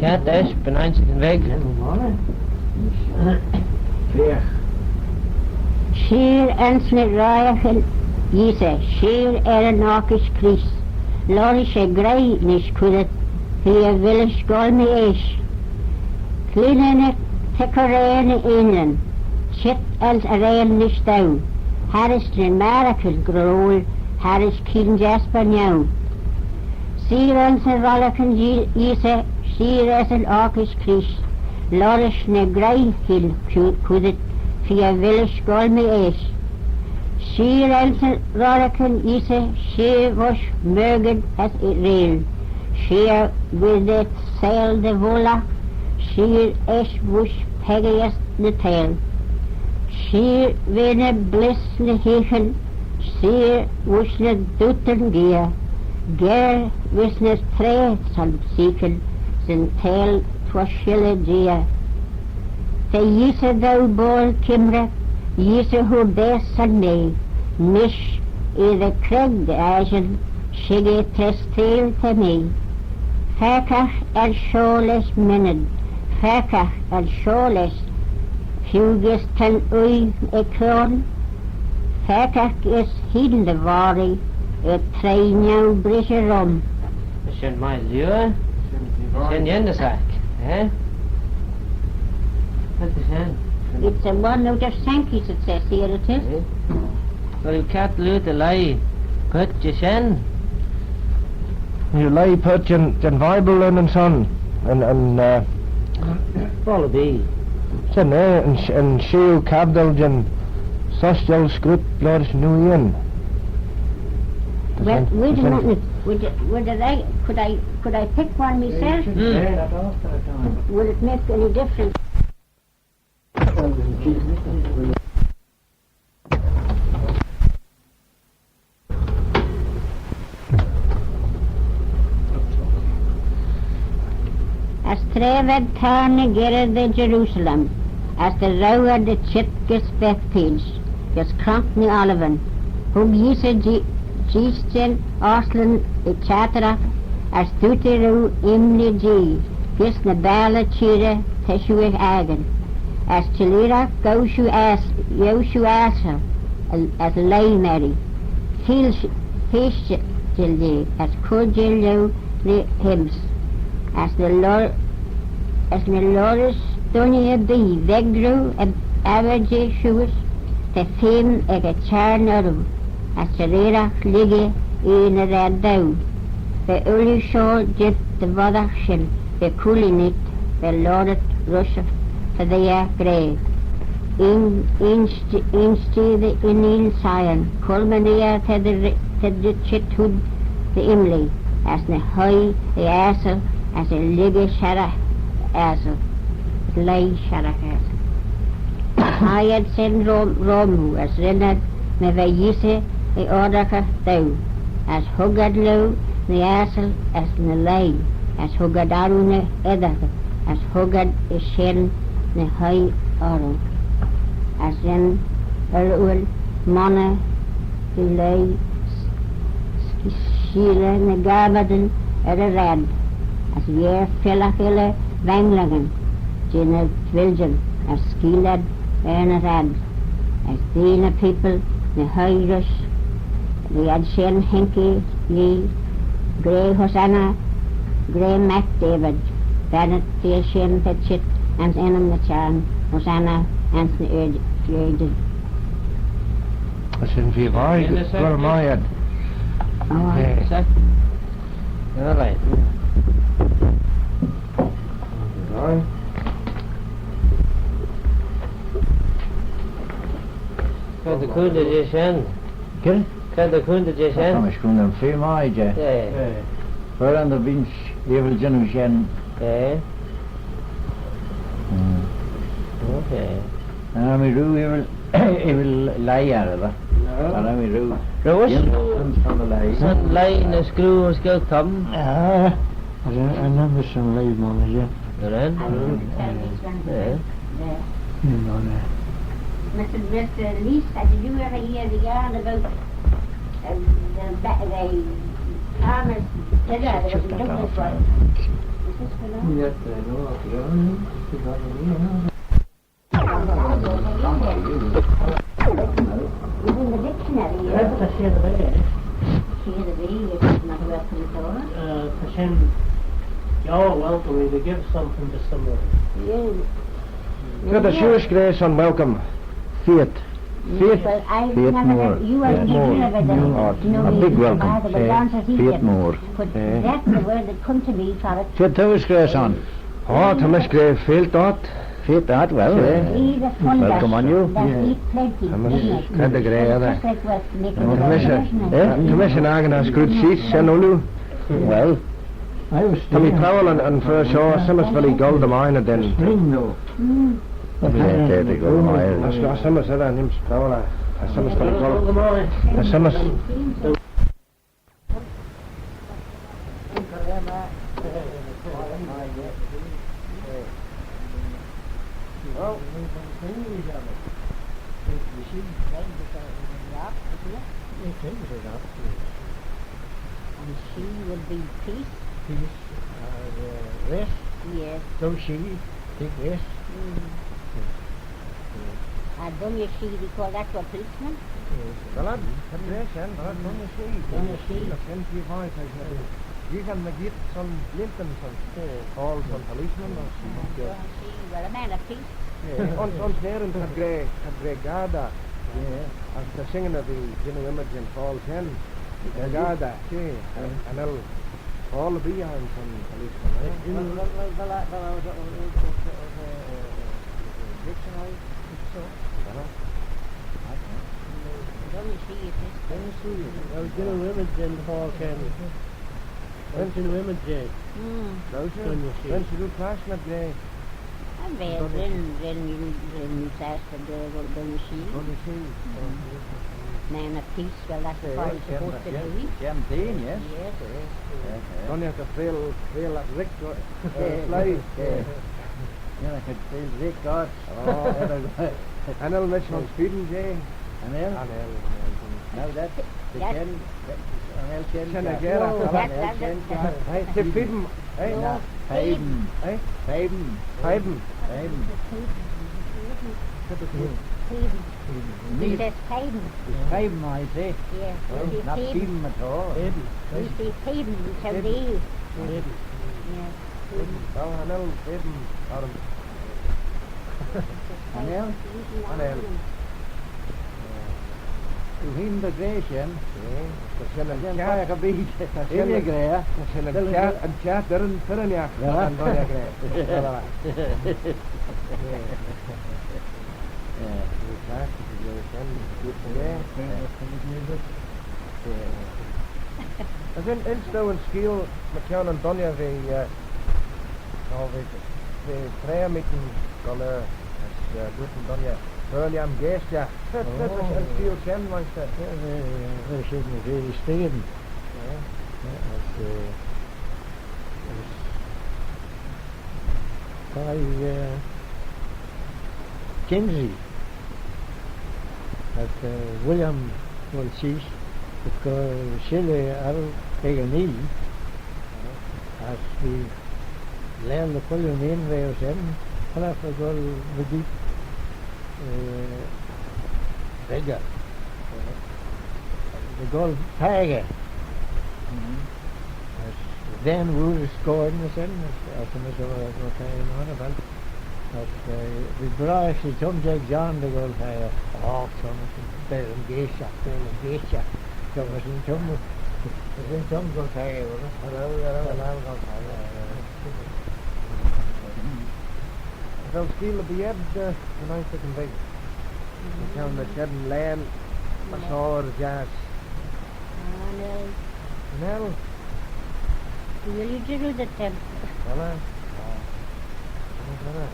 cat is, Manx Kinvig. Sheer en snurraaien Jise, sheer Nácas Chris. Lori sé grey nis kudet, via village golmi ish. Cleanen tekorene inland, shit els arain nis down. Harris den Maracus grol, Harris King Jasper now. Seer en snurraaien Jise, sheer as an Nácas Chris. Lori ne grey hill kudet, via village golmi ish. Sheer elsen raraken ise, sheer was mögen as it rail. Sheer with it sail de vola, sheer esh wush peggiest the tail. Sheer wene bliss ne hechen, sheer wush ne dutten gear. Ger wis ne tre san seeken, sin tail twa schille dear. Te yise thou bol kimre, Jise hoe best en mee, nish de Craig de Agen, shigge testeel te mee. Verkach sholes minnen, verkach sholes, fugis ten ui kroon. Verkach is hieden de wari, trein jou brisje rom. Zijn mij zuur? Zijn jendezaak, hè? Wat is hen? It's a one out of Sankey's, it says here it is. Well, you can't loot the lie. Put your shen. You lie put your Bible in and son. And Follow be. Sen and shew cabdal jan social script blood new yen. Well, wait a minute. Could I pick one myself? Would it make any difference? As treved tarne gerre de Jerusalem, as de rauwe de chit gespecteels, ges krank ni alven, hum jise gisten aslen e chatra, as tuteru imni gi, ges ne bale chire teshuig agen. As Chilira Goshu Asher, as lay Mary, Fish Jildi, as Kurjilu the hymns, as the Loris Dunya be Vegru and Average Shoes, the Fim eg a Charnaru, as Chilira Ligge in a red down, the Uli Shaw Jip the Vodachil, the Kulinit, the Lord Russia. For the grave. Insti the inil sayan, Colmania to the chithud the imley, as the high the asel, as a ligge shara asel, lay shara asel. I had sent Romu, as Renad me vayise the ordaka thou, as hugad low the asel, as the lay, as hugadarune edaka, as hugad is shen. Ne high oral, as in ul manna the lay Sheila ne gabaden a red, as year filla wanglagen, Gina Wilgen, as skilad a red, as dina people ne high rush, the ad shen hinky ye, grey Hosanna, grey Mac David, Bennett the shen petchit. And enam the chan, Hosanna, and the urged. As in Vivari, well, my head. Oh, Sec. All right. Kan de kunde je zijn? Ken? Kan de kunde je zijn? Kan ik gewoon een veel maaien. Ja. Voor aan de winst, even zijn zijn. Ja. Okay. En we doen even leien, hè? En we doen. Roos? Van de lei. Zijn lei en screw en skil tam. Ja. En dan is een lei man, ja. Ren? Ja. Mr. Leece, had you ever hear the yarn about the farmers? There was a Douglas one. Yes, I know of you. It's in the dictionary, yeah. That's a shade of it. Shade of it, it's not about the Torah. Hashem, you're welcome. We give something to someone. Yeah. To the Jewish grace and welcome. Faith. Faith. Well, I've Faith never more. heard, you haven't Faith more. never done A big welcome. Faith more. But that's the word that come to me for it. Faith Thomas Grace on. Oh, Thomas Gray, faith that. Faith that well. He's a fun Welcome on you. That eat plenty. Thomas isn't it? kind of grey, are Just they? like what's making Thomas Agnes good seats, and Olu. Well. I was Tommy Powell and for sure, Simmersville Gold the Mine and then. spring though. There they go. That's got Simmers, and him Powell. Simmersville Gold. Simmers. And she will be peace. Rest. Yes. So she take rest. And done your she because that's what policeman. Well, that's great, and that's on the sea. On the sea. Plenty of voice, I said. You can get some Linton, some calls on policemen or something. Well, a man of peace. Ons neren had Grey Garda. As they're singing of the Jimmy Imogen Paul 10. The Garda, and they'll all be behind some policemen, right? Dictionary, so. Done your she is this. Well, Jimmy Imogen Paul can. Jimmy Imogen. When she do class not Grey. And then you ask for the done your she. On the sea. Man of peace, well that's what it's supposed to be. Champagne, yes. Yes. Don't you have to fail at Rick fly. Yeah, I could feel Rick God. And I'll mention on speeding, Jay. And then, now that's the Yes. Ken. Ken No, Agera. that's Hey, to feed him. Hey, No. Hayden. hey, Hayden. Hayden. Hayden. He says Hayden. Hayden, I say. Yeah. Well, We not say Hayden. Hayden at all. We say Hayden, we tell thee. Yeah. Well, I know Hayden. Anel? Anel. To him the Grecian. Sen en Then kat. Faragher beat. In je Grea. Sen en kat, er een piranha. Ja. En dan ja, Grey. As in Stow and Skiel, McKeown and Donia, the prayer meeting on there, as good and Donia, Birmingham Geest, ja. Dat was een Skiel Ken, meister. We zitten weer steden. Bij Kinsey. Dat William wil zien. Dat Chile al tegen niet. Als die leerde William in weer zijn, vanaf het wel bedoeld. Vega. De goal Faragher. Then we scored in the second, as I was saying on about. We brought the Tom Jack John the goal Faragher. Oh, Tom, they're engaged. That was in Tom. Was in Tom goal Faragher, was it? Wel Skiel op de ed, de night second big. McKeown met Jedden Lane, Massaur, Jazz. Nel. Will you do the temp? Voilà. Voilà.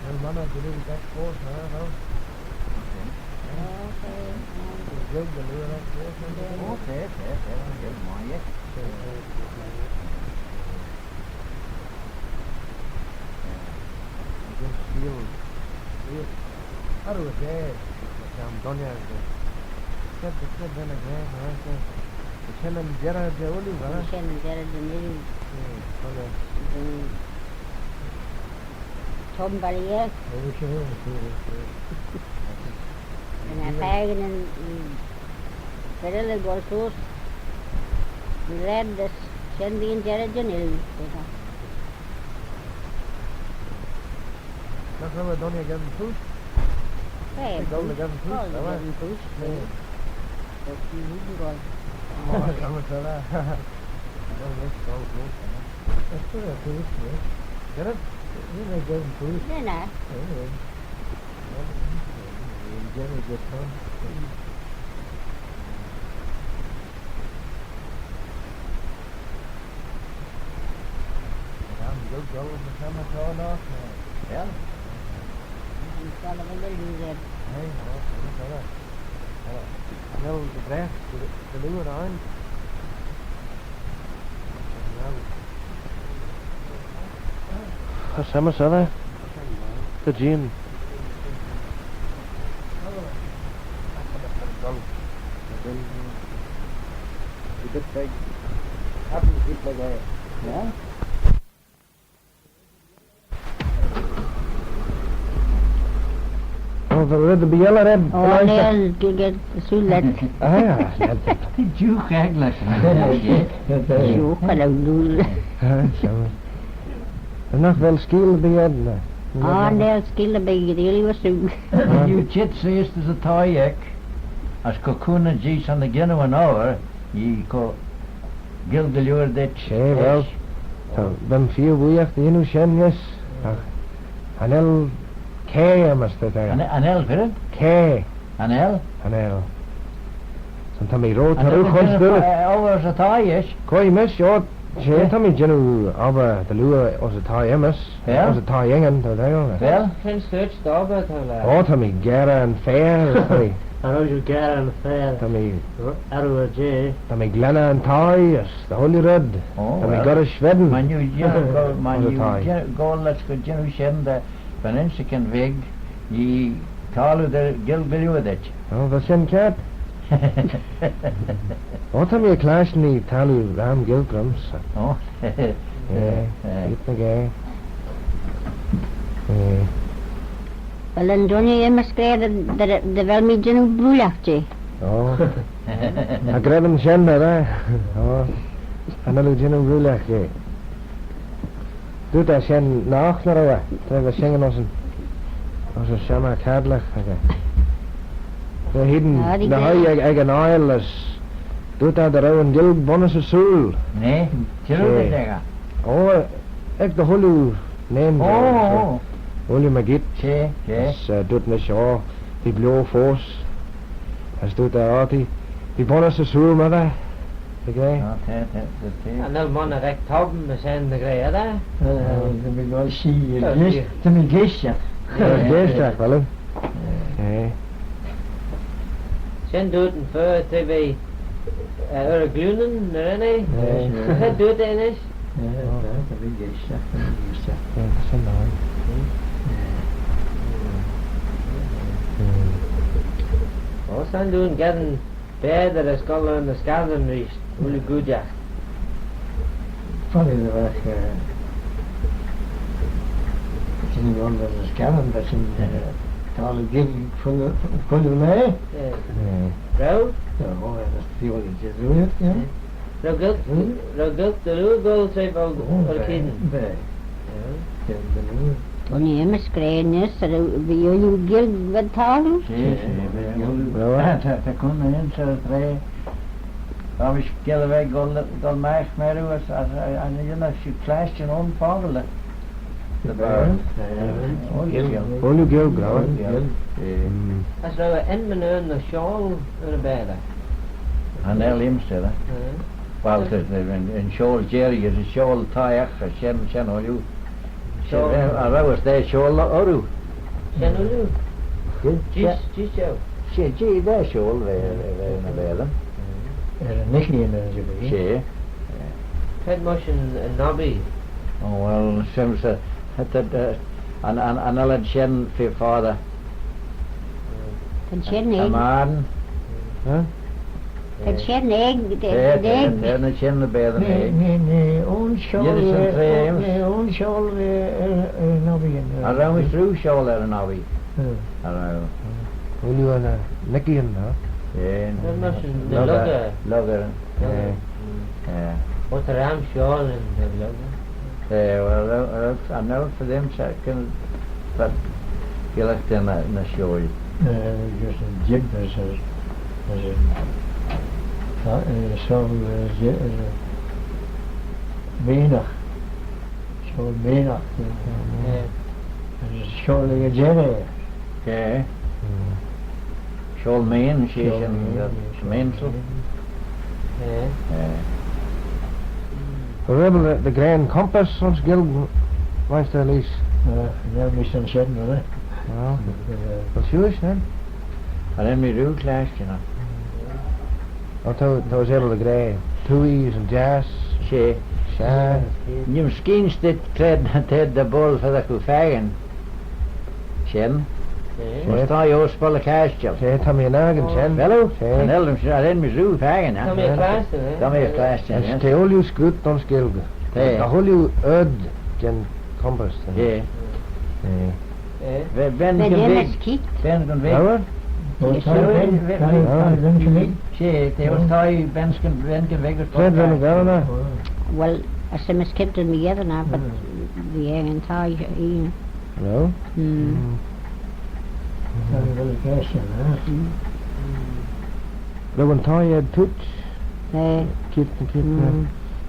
Well, Mama, you need that force, huh? Okay. Good, you need that force. Okay, good morning. Just feel. How do it I'm done yet. Said then again, right? kennen Gerard Jawli, va? Ken Gerard de Nil. Tom Barrier. En hij vijgen en verder golfos. Die red dus Ken die in Gerard de Nil. Dat gaan we dan niet gaan doen. Hey, Ik wil gaan doen. dat was een poes. Dat is niet goed. Oh, dat moet wel. Dat is wel goed. Dat is wel goed, hè. Gerard? You may go and push. Nee, nee. Jenny gets home. I'm good, go with the summer going off. Ja. Die zal er wel doen zijn. Hey, dat is wel de brecht, de luur aan. Summer, summer. The gym. Ja? Oh, we willen de jelle hebben. Oh nee, ik get zo let. Ah ja, Die juke eigenlijk. Zo kan ik doen. summer. En nog wel skill bij je. Ah nee, skillen bij je, jullie was zo. Je chit zeest is een taaiek. Als kokuna jees aan de genu en over, je ko gil de luur dit. Ja, wel. Ben vier woeig die nu schenjes. Anel kei must dat er. Anel, vind Kei. Anel? Anel. Zo'n tammy rood terug ons dullen. Over zijn taaies. Koi mis, ja. Ze tammy genu, aber de luur als het taai emes. Ja? Als het taai engen, dat er. Wel? Geen steeds daar Oh, tammy gera en fair. Als je keer aan fair. Tammy, ROJ. tammy glenna en taai is. De holy red. Oh, Tammy wel. gora Schweden. Man you taai. go let's go genu shen de Manx Kinvig, je talu de gil bilju dit. Oh, dat zijn kat. Oh, tammy clash ni talu ram gilgrams. Oh. Ja, ik ben gay. Wel en doen je immers krijgen dat wel met een broeilachtje. Oh. Ik krijg hem zender, hè. Oh. En dan doe je een broeileg, ja. Doe dat zijn nacht naar de we zingen als een schema kadelig. De hidden, Ja, die de ken- hoi eigen aailes. Doe dat er ook een deel bonnese soel. Nee, gil dit zeggen. Oh, ik de holu neem. Oh. Holu magit. Tje, Dus doet me zo, die blauwe voos. Als doet daar ook die bonnese soel met haar. Oké. En dan mannen recht hebben, we zijn de grij, hè? Dat ben wel zie. Te mijn geestje. Dat is geestig wel, hè. Nee. Zijn doet een voor tv. Glunen, nee? Nee. Het doet het eens. Dat ben geestje. Ja, dat is een naam. Wat zijn doen, gaan verder als kallen en de schade riest. Hoe goed ja. Van in de weg. Dat is niet anders dan scannen, dat is een tale gig voor de mij. Nee. Vrouw? Ja, dat is veel iets doen, ja. Rogult, de loergold zijn wel kinderen. Nee. Toen je immers krijgen is, dat bij jullie geld betalen. Dat kon een zo twee. Dan is kille weg dan mij meer als je nog je kleintje onvallen. Holu gil, grauw. Als we en meneer de sjaal erbij. Han er limstellen. Wel, een school Jerry is een school taaiach, shen al you. So, I was there school oru. Zijn we nu? Gis jou. Gee, daar school we naar bellen. Niet in de Gee. Het moest een nabby. Oh well, soms het an alle shen voor vader. Kan je niet. Man. Huh? Het shen egg, the egg. Terne kjenne bedre Nee, enn nee, nee, onskjol Jullie zijn twee, jongens. nee, onskjol nog igen. Han rau i fru sjål er en av i. Han rau. Will you wanna Nicky in now? Dat was een de Logger. logger. Logger. Ja. Wat er aan school en de logger. Well, I know for them second, but you left in a show. Just een jib, dus zo menig. Zo menig. Dus zo liggen jibben. Okay. Sjål men, she Sjål can men, mensel. The rebel, the grand compass, ons Gell, Meister Leece. Ja, misschien zetten we Well, what's yours then? And then we do class, you know. Those able to grey, tuies and jazz, She, shy. you skins dit tred de bol for the kufagen. Shen, was ta jo spolle kastjel. Say, Tommy and Agan, Chen. Hello, Say. and then we do fagen, Kom huh? je klaar te hè? Kom hier class, As yes. te all you scrut ons Gell. Hey. The whole you öd, Jen compass. Yeah. Ja. Ben Met kan hem weg, is kiet. ben kan weg. Howard? She, they was tie ben kan weg. Fred van de Gallina. Well, as some is kept them together now, but the egg and tie, you No? know. The one tie had touch. Kit and kit. Mm.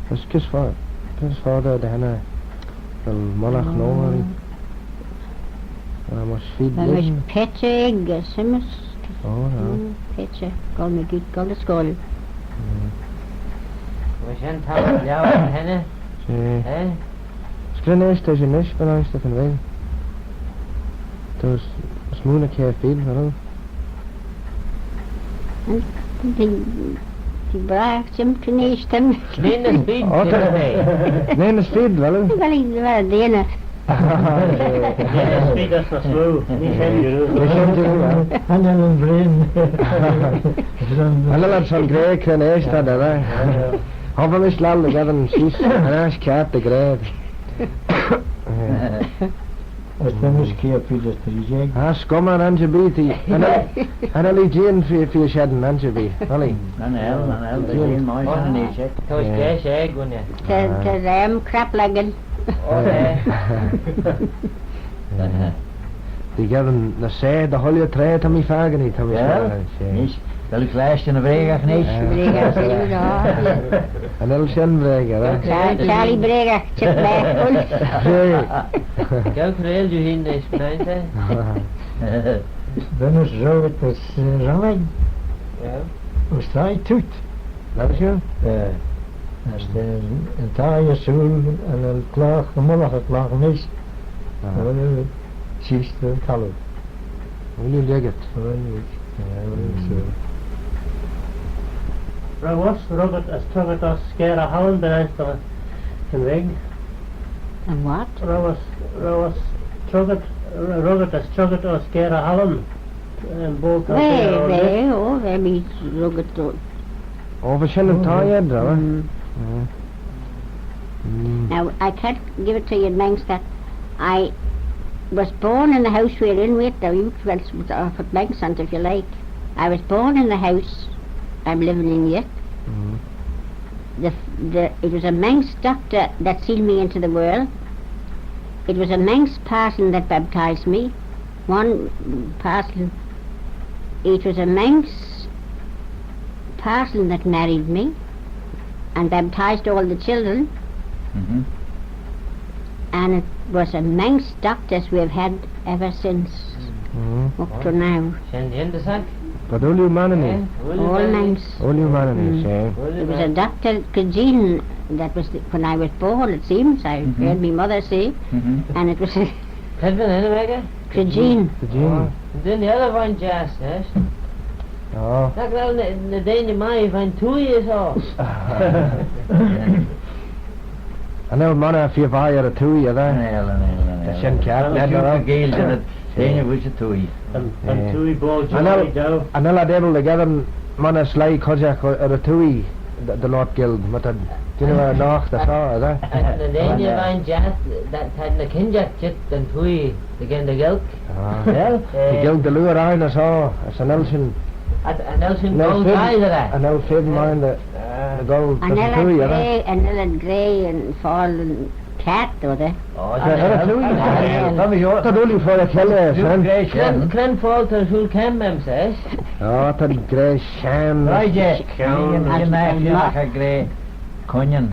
Das kiss for the Hannah. The Monarch no. I must feed Dan was them. petje egg, simmers. Oh no. Petje, gol me giet, gol de skol. We zijn trouwens jou en henne. Say. Hè? Skrin is dat je niet ben ik van weg. Dus smoene keer feed hallo. Die bracht hem te neesten. Nee, dat is niet. Nee, dat feed wel. Wel, ik wel de ene. Dat is nog slow. Niet zijn En dan een brein. En dan laat zo'n grey kan eerst dat hè. Hoeveel is lal dat een sis en als kaart de grey. Als dan is keer voor de strijk. Ah, skommer aan je beet. En dan liet je in voor shedden aan je beet. Allee. An hell, they in my son and check. Dat is cash egg, wanneer. Te ram krapleggen. Die geven de zij de hele trein aan mij vragen niet. Ja, niet. Wel ik lijst in de brega niet. Brega, zie ja. En dan zijn brega, hè. Charlie Brega, check mij goed. Kijk, heel je hin is benauwd, hè? Dan is zo het is rammen. Ja. Hoe sta je toet? Dat is je? Als de een taaie zoel en een klaag, een mollige klaag mis. Dan zie je het kallen. Wil je leggen? Rawas, Robert, as tugat os scare a Holland ben Knivig. And what? Rawas, Robert, as tugat os scare a Holland. And both Wij be rugged door. Oh, verschillende taaien, hè. Now, I can't give it to you in Manx that I was born in the house we're in with, the youth was off at Manx, and if you like. I was born in the house I'm living in yet. It was a Manx doctor that sealed me into the world. It was a Manx parson that baptized me. One parson. It was a Manx parson that married me and baptized all the children. And it was a Manx doctors we've had ever since, up to now. Zijn die in de zak? But all you man niet. All Manx. All you man niet, say. There was a Dr. Kajin that was when I was born, it seems. I heard my mother say. And it was a Het ben in weggen? Kajin. Den hele van jazz, hè? Ja. Dat wel de dene mij van 2 is al. En dan man af je vaaier toe, ja daar. Dat zijn kaart net erop. Geel in het ene was het toe. and two ball Johnny down. En dan laat even together man a slai codjach ar a tui the North Guild but a nach the saw that Na déine bhain jazz that na kinjack chit den tui again the Gell. Gell? the Guild the lure ein a saw as an elsin An Elsin gold guy that. an elsin mind the gold An the tui Ellen Grey and fallen cat, or they? Oh, Tad only for a killer son Cren fall to who can them says. oh tad grey sham Roige. Cynach a gré. Conion.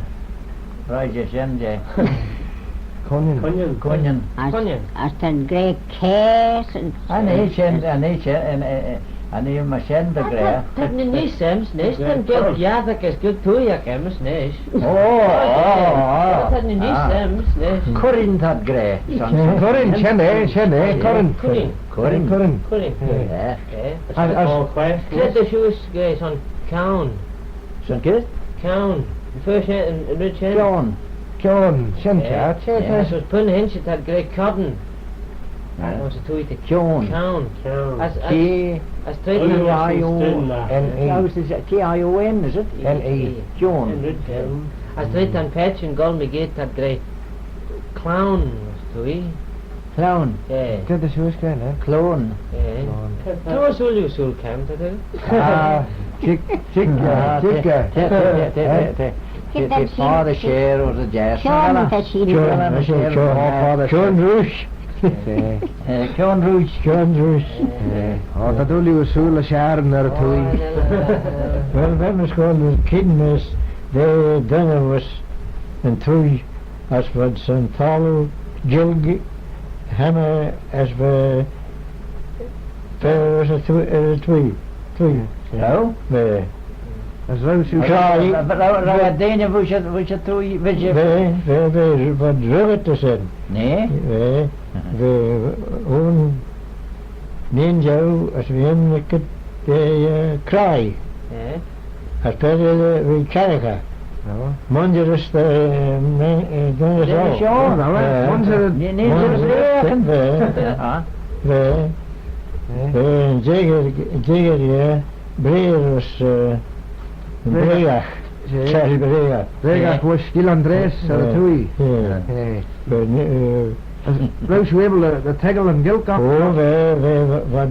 Roige Shenje. Conin Conion. As ten Grey case and... And you must send the grey. Tad ni nis sems nis dan geld jazak is good tuiak ems nis. Tad ni nis sems nis. Corin that grey. Corin chenne Corin Kuring. Yeah. Cred the shoes guys on Cown. Son kid? Cown. First and rich hen. John Shencat As was pun hinch it had great cotton. Was a tuite. John. Cown. As straight T-I-O-N, is it? N-E. John. As straight and patch and gol me gate had great clown was tui. Clown. Yeah. Did the shoes going eh? Clone. Yeah. Those will you soon come to do. Chick The father share or the jazz. Sean has seen John Rush John Rouge. oh tad only was soul a sharon ar a tui Well, when was called the kidneys, they dinner was in three as was St. Tholan Braide, Hammer as the there was a three. No? There. as rouse you But Dana which a three There, but Rivet said. Nee? The own ninja as we in the cry. Yeah. As per the character. no Mongerus the Jagger Breers Breach Charlie Breach Rega was Gil Andres ar a tui rouse you able the tegel and gilk up Oh, what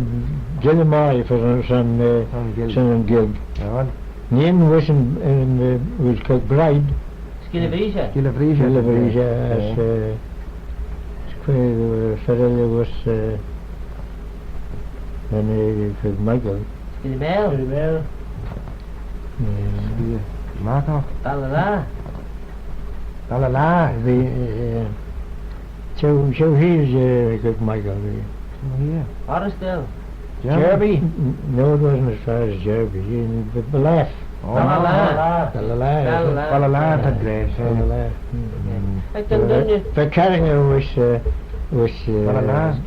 Gilmai for some guild. Nien was was called Bride. Skilabrisha. Gil Television as Ferrell was and Michael. Skilabel. Marco Balala. Dalala So he's good Michael. here Orisdale. Jerby? No, it wasn't as far as Jerby. But the laugh. Balala. Balala tad grey I can done it. The character was Balala?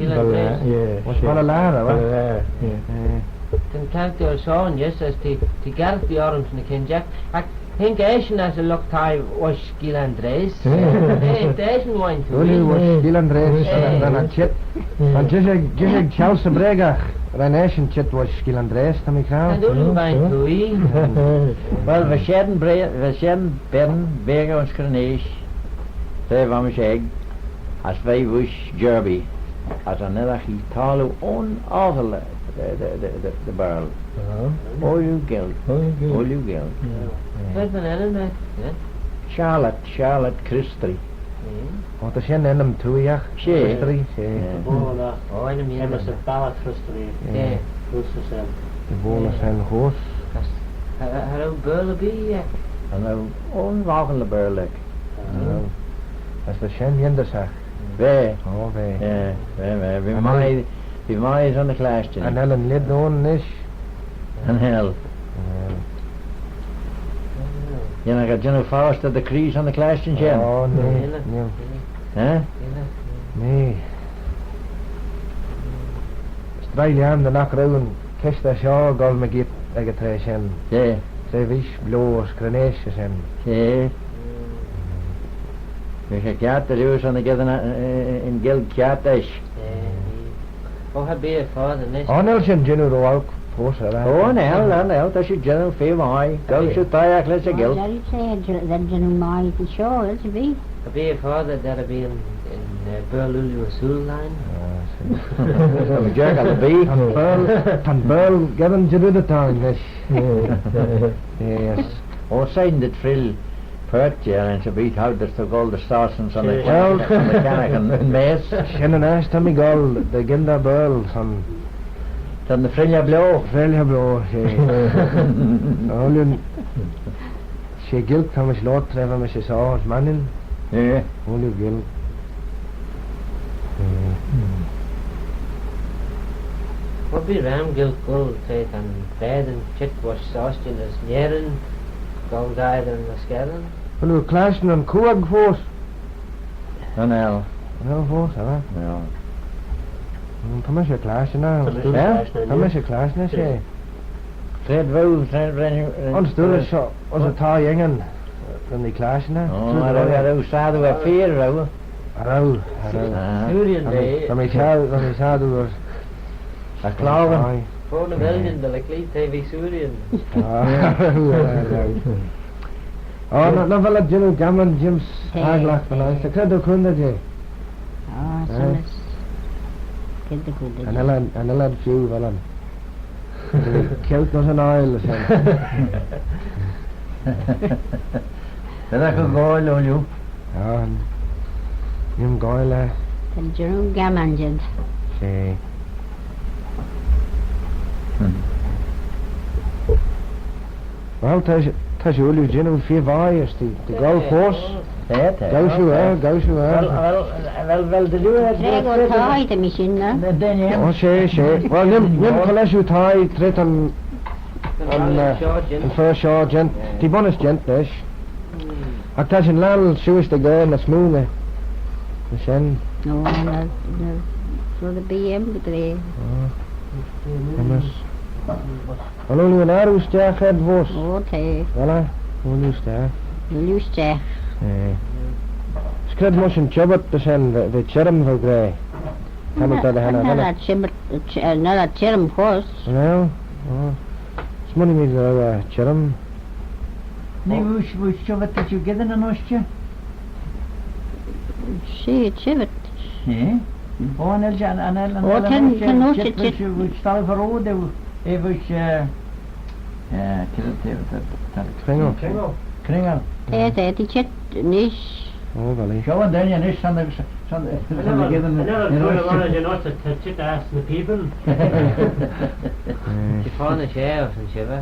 Yeah. was Balala Balala, yeah. Can count your son, yes, as the garth the arms in the kinjack. I think Asian as a look tie was Gil Andres. The Asian wine to only me. was Gil Andres and a chit and just Chelsea Brega Renation chit was Gil Andres to me And count only wine to me. Well, we sheden Ben, Berger und Skrenees. They van mich egg. As wij wish Jerby. As a nelachi talu onafel the barrel. All you Gell. All you Gell. Where's an element? Charlotte Christie. oh the shen enam tuiach She. Oh, I mean. Emerson Ballot History. Yeah. the bola sen horse Hello, Burleby, yeah. En nou onwagele barrel. as the shen yendasach Wij. oh we Ja, wie mij is aan de klaasje. and Ellen lid on is En hel. Je dan gaat Jenno vast dat de kriis aan de klaasje jen. oh nee Hè? nee Strailean de nach roun kesta shaw gal me git egetreshen Ja. ze wish bloos krenesjes en Ja. We gaan kaart de roos aan de gedden in Gell kaart is. Oh, heb je vader, nee? Nelson Jenno ook Forse era. Oh, no, dat is General Fee Go to Tayak, let's Well, go. Jerry said that didn't mind the show, it's a bit. A bit farther that'd be in Burlulu Sul line. I'm a jerk on the bee. Tan Burl, get him to do the town, yes. Or saying the trill Perth, yeah, and to beat out there's the gold, the starsons on the Well, mechanic and mace. Shannon asked Tommy Gall, the Gilda Burl, son. Then the Frilla blow. Vrelja bro, Olin. She gilt kan man slå träffa med sig sa mannen. Yeah. Olin gilt. What be Ram Gil Gull, say, and Bed and Chit was Austin as Nerin, Gold Died and Mascaran? Olin klassen en kuag fos. No. Ja, fos, ja. Ja. Thomas je klassen na. Thomas je klassen se. Fred Brenner. Ons doet zo, als het taal jengen. Dan die klassen na. Oh, maar dat is zouden we vier, wel. Arau. Surian Day. Dan is hij door. Dat klauwen. For the Belgian, the like lead heavy Surian. Oh, dan wel het Jim Gammon Jim's aangelag van ons. Ik heb ook honderd je. Ah, so it's. Get the good. En hij laat veel wel aan. Kelt nog een oil. Dat is een goal, hoor. Ja, Jim Goyle. And Jerome Gammon, Say. Wel, thuis jullie Jim vier waaiers die goal force. Go zo hè. Wel, de luur. They go tied the machine now. Oh, say. Well, Jim colles u thai tret aan first shot gent. Die bonus gent dus. Ik thuis een lal zoals de girl naar smoene. Misschien. No, so the BM today. Anders. Hallo, nu een aardig sterk het was. Okay, Voilà, hoe nu sterk. you stay. Skred moest een job te zijn, de cherm voor grij. Kan ik dat heen? Another term horse. Nou, smoney met de cherm. Nee, hoe je wat je gedaan aan Oostje? See, chivet. Nee. Oh, en Elja, ten Oostje, we staan verroden, even, Kringel. Die chet, nish. Oh, wel Zo en dan, je is van de Chit asked the people. Die vorne Sheriff and Shiva.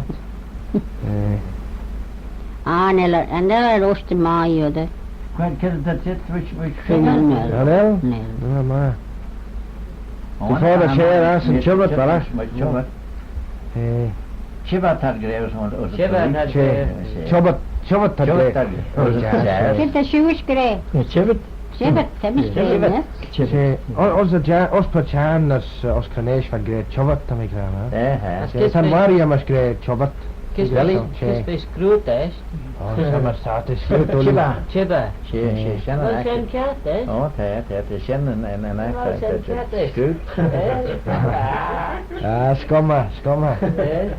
Another roast in my other. Dat zit, which Janel? No. Ja, maar. Die vader zei als een chubbat, voilà. Chibbat had greven. Shiva had Chubbat had grij. Get the shoes grey. Chubbat? Chivet, demonstrate, yeah? Os pachan als kranesh van grij chubbat dan ik raam. Ja. San Maria mas grij chubbat. Kiss me screw test. Oh, sama status. Chiba. Chiba. She Well, send cat test. Oh, det är sen en Well, send cat test. Skut. Ah, skomma.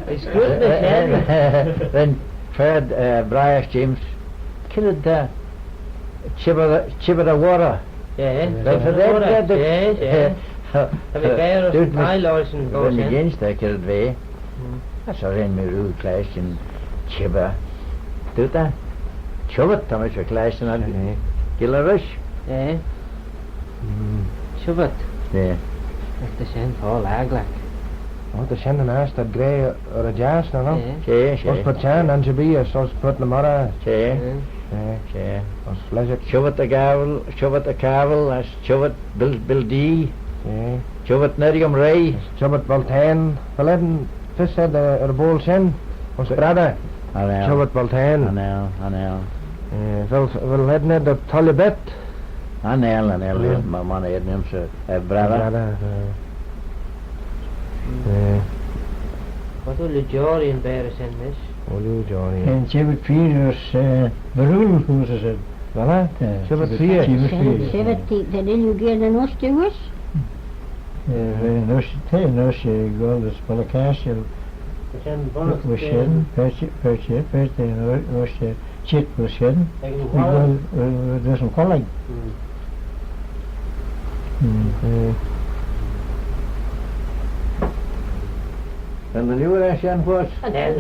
I screwed the shed. Then Fred Brian James killed the Chiba water. Yeah. Yeah. Have a bear of my Lawson goes When in. against that killed way. That's a rain me rude clash in Chiba. Do that? Chubat, Thomas, a clash in a killer rush. Yeah. Shubat. Yeah. That's the shen fall aglak. Oh, de shen naast dat grij or a jas, no? Os pachan en jabias, os put na mara. Os fleisig. Chubat the gavel, as Chubat Bill D. Chubat Nerium Ray. Chubbat Baltain, verleden, vis said er bol shen, os brada. Chubbat Baltain. Anel. Wel het net dat Talibet. Anel, maar man heeft hem zo. Brada. What will the jury in bear send this? Olju Johnny. En Chibit Peters, beroel, hoe ze zeggen. Voilà, Chubbat 4. Chivet, the little girl in Oostje was? Nos je gold is Polakasje, Shen bonus. Shen, Perche, Roche, Chit, Shen. There's some calling. En de nieuwe rest Jan Voort. Nee.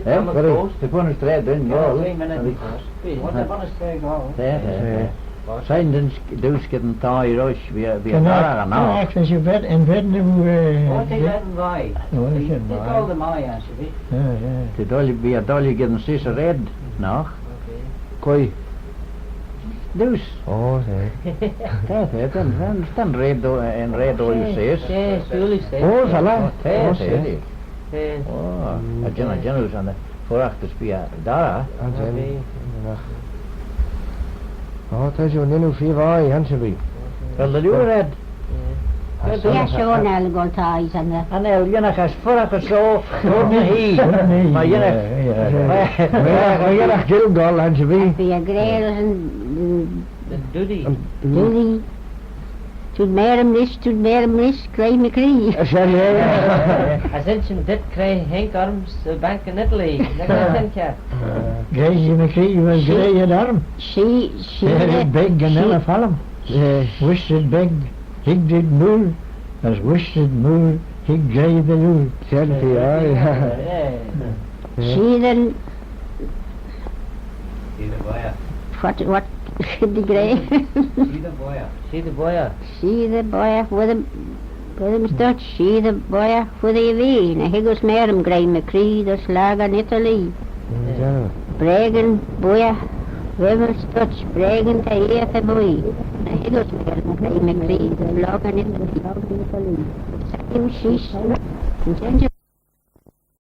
Hè? Wat is? De bonus strijd in, ja. 2 minuten. Wat de bonus 2 goal? Zijn dus een taai roos weer Can daar I nou. actually you bet and bet Wat is dat een waai? Dit al de maai alsjeblieft. Yeah. De dolly get een sisse red nog. Koi. Dus. Oh, nee. Kijk, dan red door je zes. Nee, stuurlijk steeds. Oh, voilà. Oh, Oh, Janus aan de voorachter spia daar. Oh, het is zo'n nieuw 4 waai, Hanseby. Wel de nieuwe red. Ja, zo'n elgoltais en de... En Jelena gaat voorachter zo. Goed niet. Maar Jelena. Maar Jelena Gilgal, Hanseby. Via Greel en... De Duddy. Jullie... Toen meer hem is, krijg me krie. Als je dit krijgt, Henk Arms, Bank in Italy. Dat kan je denken. Grace me krie, was grey in arm. She... Big and never fall Wished big, hig did moor. As wished moor, hig grey the lure. Selfie, She then... What? The grey. Zie de boya. She the boy with him Dutch. She the boy with the wee. Na he goes meer hem grey me krie, dus lag in Italy. Bregen, boya, women Dutch, bregen te eet boy. Na he goes meer hem grey me krie, dus lag in Italy. Zeg je she's. En